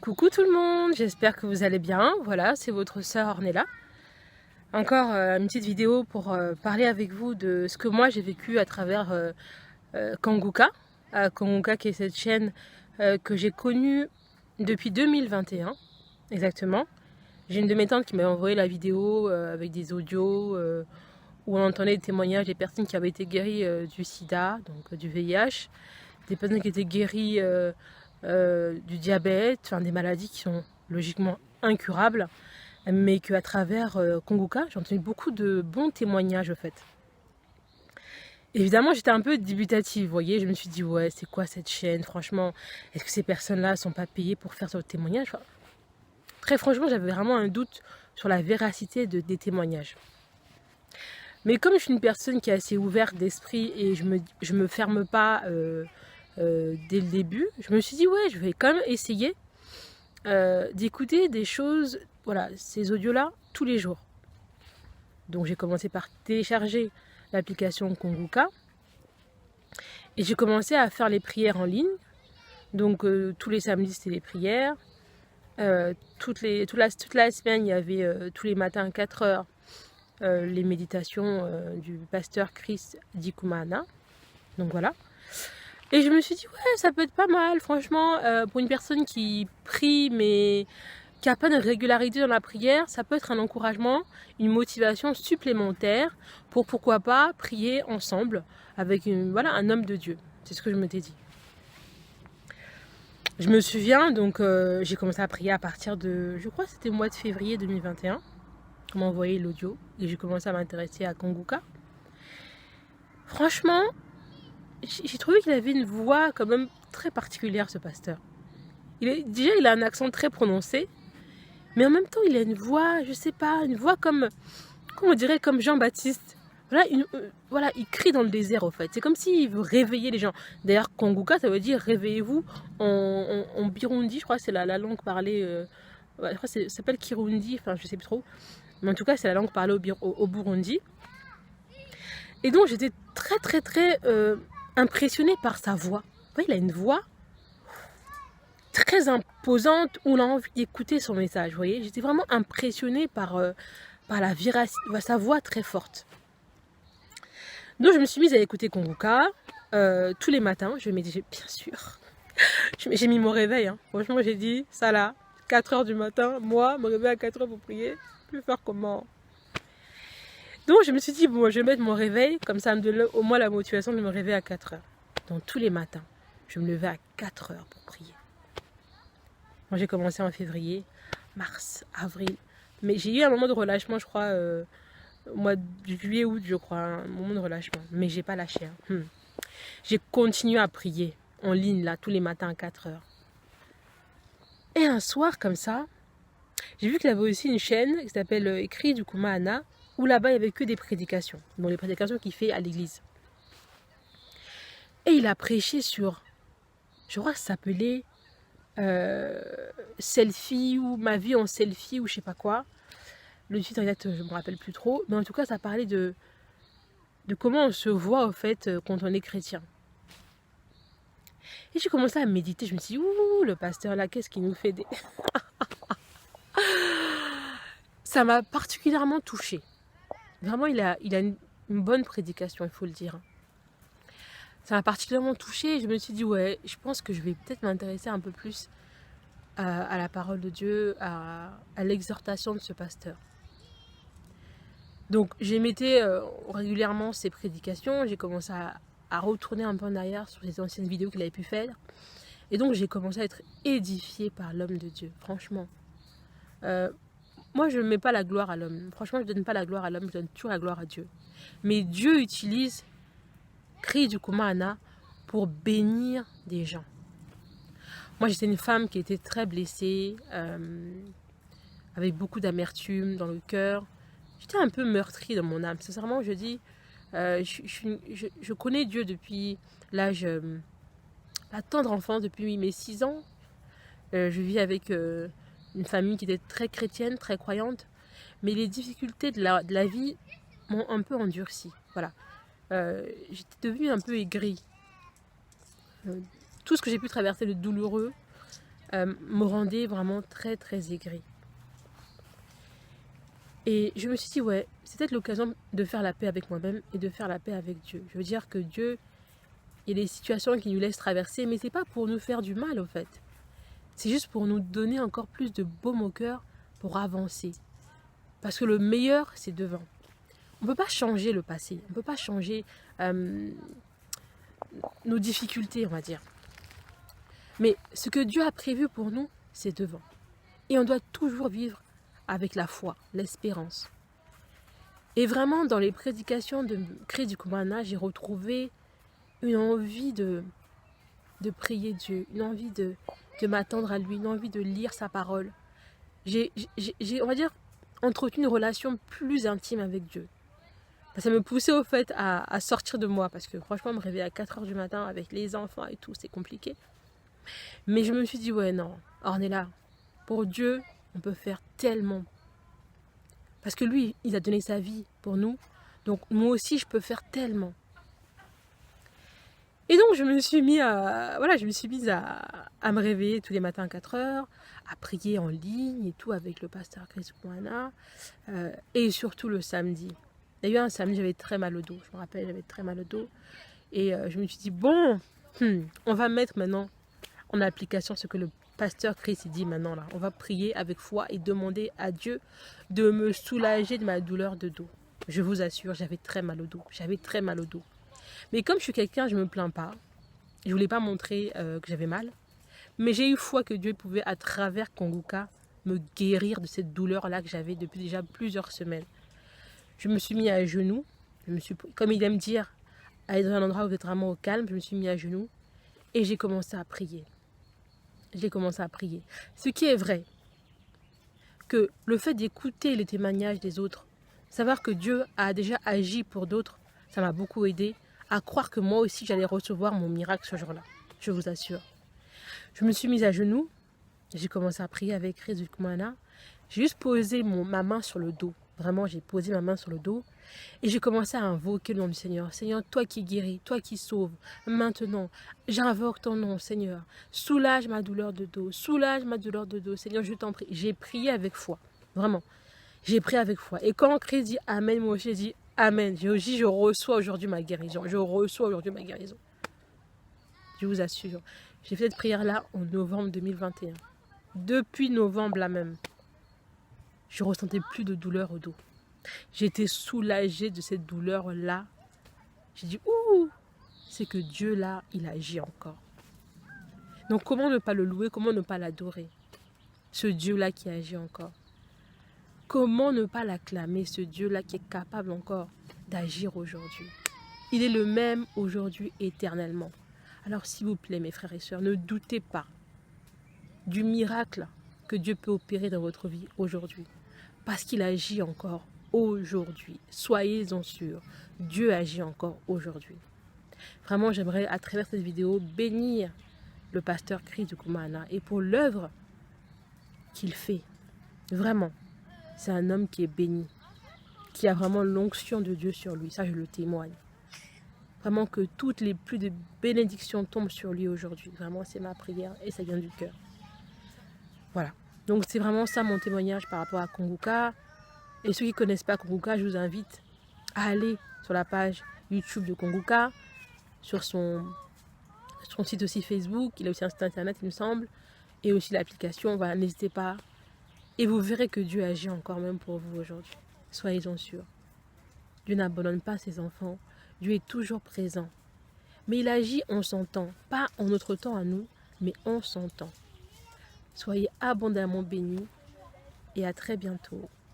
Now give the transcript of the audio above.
Coucou tout le monde, j'espère que vous allez bien. Voilà, c'est votre sœur Ornella. Encore une petite vidéo pour parler avec vous de ce que moi j'ai vécu à travers Kanguka. Kanguka qui est cette chaîne que j'ai connue depuis 2021, exactement. J'ai une de mes tantes qui m'a envoyé la vidéo avec des audios où on entendait des témoignages des personnes qui avaient été guéries du sida, donc du VIH, des personnes qui étaient guéries du diabète, enfin des maladies qui sont logiquement incurables, mais qu'à travers Kanguka, j'ai entendu beaucoup de bons témoignages en fait. Évidemment, j'étais un peu dubitative, vous voyez, je me suis dit, ouais, c'est quoi cette chaîne, franchement, est-ce que ces personnes-là ne sont pas payées pour faire ce témoignage? Enfin, très franchement, j'avais vraiment un doute sur la véracité des témoignages. Mais comme je suis une personne qui est assez ouverte d'esprit et je me ferme pas dès le début, je me suis dit, ouais, je vais quand même essayer d'écouter des choses, voilà, ces audios-là, tous les jours. Donc j'ai commencé par télécharger l'application Kanguka et j'ai commencé à faire les prières en ligne. Donc tous les samedis, c'était les prières. Toute la semaine, il y avait tous les matins à 4 heures les méditations du pasteur Chris Dikumana. Donc voilà. Et je me suis dit, ouais, ça peut être pas mal, franchement, pour une personne qui prie, mais qui n'a pas de régularité dans la prière, ça peut être un encouragement, une motivation supplémentaire pour, pourquoi pas, prier ensemble avec voilà, un homme de Dieu. C'est ce que je m'étais dit. Je me souviens, donc, j'ai commencé à prier à partir de, je crois que c'était le mois de février 2021. On m'a envoyé l'audio et j'ai commencé à m'intéresser à Kanguka. Franchement, j'ai trouvé qu'il avait une voix quand même très particulière, ce pasteur. Déjà, il a un accent très prononcé, mais en même temps, il a une voix, je sais pas, une voix comme on dirait, comme Jean-Baptiste. Voilà, voilà, il crie dans le désert, en fait. C'est comme s'il veut réveiller les gens. D'ailleurs, Kanguka, ça veut dire réveillez-vous en Birundi, je crois que c'est la langue parlée, je crois que ça s'appelle Kirundi, enfin, je sais plus trop. Mais en tout cas, c'est la langue parlée au Burundi. Et donc, j'étais très impressionnée par sa voix. Vous voyez, il a une voix très imposante où on a envie d'écouter son message. Vous voyez, j'étais vraiment impressionnée par la véracité, sa voix très forte. Donc, je me suis mise à écouter Kanguka tous les matins. Je me disais, bien sûr. J'ai mis mon réveil. Hein. Franchement, j'ai dit, ça là, 4 heures du matin, moi, me réveiller à 4 heures pour prier, plus faire comment? Donc je me suis dit, bon, je vais mettre mon réveil, comme ça me donne au moins la motivation de me réveiller à 4 heures. Donc tous les matins, je me levais à 4 heures pour prier. Moi j'ai commencé en février, mars, avril. Mais j'ai eu un moment de relâchement, je crois, au mois de juillet, août, je crois, un moment de relâchement. Mais j'ai pas lâché. Hein. J'ai continué à prier en ligne, là, tous les matins à 4 heures. Et un soir, comme ça, j'ai vu qu'il avait aussi une chaîne qui s'appelle Écrit du Kumana, où là-bas il n'y avait que des prédications, donc les prédications qu'il fait à l'église. Et il a prêché sur, je crois que ça s'appelait selfie ou ma vie en selfie ou je sais pas quoi. Le titre exact, je me rappelle plus trop, mais en tout cas ça parlait de comment on se voit en fait quand on est chrétien. Et j'ai commencé à méditer, je me suis dit, ouh, le pasteur là, qu'est-ce qu'il nous fait des... Ça m'a particulièrement touchée. Vraiment, il a une bonne prédication, il faut le dire. Ça m'a particulièrement touchée et je me suis dit, ouais, je pense que je vais peut-être m'intéresser un peu plus à la parole de Dieu, à l'exhortation de ce pasteur. Donc, j'émettais régulièrement ses prédications, j'ai commencé à retourner un peu en arrière sur les anciennes vidéos qu'il avait pu faire. Et donc, j'ai commencé à être édifiée par l'homme de Dieu, franchement. Moi, je ne mets pas la gloire à l'homme. Franchement, je ne donne pas la gloire à l'homme, je donne toujours la gloire à Dieu. Mais Dieu utilise Cri du Kumana pour bénir des gens. Moi, j'étais une femme qui était très blessée, avec beaucoup d'amertume dans le cœur. J'étais un peu meurtrie dans mon âme. Sincèrement, je dis, je connais Dieu depuis l'âge, la tendre enfance, depuis mes 6 ans. Je vis avec une famille qui était très chrétienne, très croyante. Mais les difficultés de la vie m'ont un peu endurcie. Voilà. J'étais devenue un peu aigrie. Tout ce que j'ai pu traverser de douloureux me rendait vraiment très très aigrie. Et je me suis dit, ouais, c'est peut-être l'occasion de faire la paix avec moi-même et de faire la paix avec Dieu. Je veux dire que Dieu, il y a des situations qui nous laissent traverser, mais c'est pas pour nous faire du mal, au fait. C'est juste pour nous donner encore plus de baume au cœur pour avancer. Parce que le meilleur, c'est devant. On ne peut pas changer le passé. On ne peut pas changer nos difficultés, on va dire. Mais ce que Dieu a prévu pour nous, c'est devant. Et on doit toujours vivre avec la foi, l'espérance. Et vraiment, dans les prédications de Christ du Kumana, j'ai retrouvé une envie de prier Dieu, une envie de m'attendre à lui, une envie de lire sa parole. J'ai, on va dire, entretenu une relation plus intime avec Dieu. Ça me poussait au fait à sortir de moi, parce que franchement, me réveiller à 4 h du matin avec les enfants et tout, c'est compliqué. Mais je me suis dit, ouais, non, Ornella, pour Dieu, on peut faire tellement. Parce que lui, il a donné sa vie pour nous. Donc moi aussi, je peux faire tellement. Et donc, je me suis mise à me réveiller tous les matins à 4 h, à prier en ligne et tout avec le pasteur Chris Kouana. Et surtout le samedi. D'ailleurs, un samedi, j'avais très mal au dos. Je me rappelle, j'avais très mal au dos. Et je me suis dit, bon, on va mettre maintenant en application ce que le pasteur Chris dit maintenant là. On va prier avec foi et demander à Dieu de me soulager de ma douleur de dos. Je vous assure, j'avais très mal au dos. J'avais très mal au dos. Mais comme je suis quelqu'un, je ne me plains pas. Je ne voulais pas montrer que j'avais mal. Mais j'ai eu foi que Dieu pouvait, à travers Konguka, me guérir de cette douleur-là que j'avais depuis déjà plusieurs semaines. Je me suis mis à genoux. Comme il aime dire, aller dans un endroit où vous êtes vraiment au calme, je me suis mis à genoux et j'ai commencé à prier. J'ai commencé à prier. Ce qui est vrai, que le fait d'écouter les témoignages des autres, savoir que Dieu a déjà agi pour d'autres, ça m'a beaucoup aidé à croire que moi aussi j'allais recevoir mon miracle ce jour-là. Je vous assure. Je me suis mise à genoux, j'ai commencé à prier avec Chris du Kumana. J'ai juste posé ma main sur le dos. Vraiment, j'ai posé ma main sur le dos et j'ai commencé à invoquer le nom du Seigneur. Seigneur, toi qui guéris, toi qui sauves, maintenant, j'invoque ton nom, Seigneur. Soulage ma douleur de dos, soulage ma douleur de dos. Seigneur, je t'en prie. J'ai prié avec foi, vraiment. J'ai prié avec foi. Et quand Christ dit Amen, moi j'ai dit Amen. Je reçois aujourd'hui ma guérison. Je reçois aujourd'hui ma guérison. Je vous assure. J'ai fait cette prière-là en novembre 2021. Depuis novembre là même, je ne ressentais plus de douleur au dos. J'étais soulagée de cette douleur-là. J'ai dit, ouh, c'est que Dieu là, il agit encore. Donc comment ne pas le louer, comment ne pas l'adorer? Ce Dieu-là qui agit encore. Comment ne pas l'acclamer, ce Dieu-là qui est capable encore d'agir aujourd'hui? Il est le même aujourd'hui éternellement. Alors s'il vous plaît, mes frères et sœurs, ne doutez pas du miracle que Dieu peut opérer dans votre vie aujourd'hui. Parce qu'il agit encore aujourd'hui. Soyez-en sûrs, Dieu agit encore aujourd'hui. Vraiment, j'aimerais à travers cette vidéo bénir le pasteur Chris du Kumana et pour l'œuvre qu'il fait. Vraiment, c'est un homme qui est béni, qui a vraiment l'onction de Dieu sur lui. Ça, je le témoigne. Vraiment que toutes les pluies de bénédictions tombent sur lui aujourd'hui. Vraiment, c'est ma prière et ça vient du cœur. Voilà. Donc, c'est vraiment ça mon témoignage par rapport à Konguka. Et ceux qui ne connaissent pas Konguka, je vous invite à aller sur la page YouTube de Konguka, sur son site aussi Facebook. Il a aussi un site internet, il me semble. Et aussi l'application. Voilà, n'hésitez pas. Et vous verrez que Dieu agit encore même pour vous aujourd'hui. Soyez-en sûrs. Dieu n'abandonne pas ses enfants. Dieu est toujours présent. Mais il agit en son temps. Pas en notre temps à nous, mais en son temps. Soyez abondamment bénis et à très bientôt.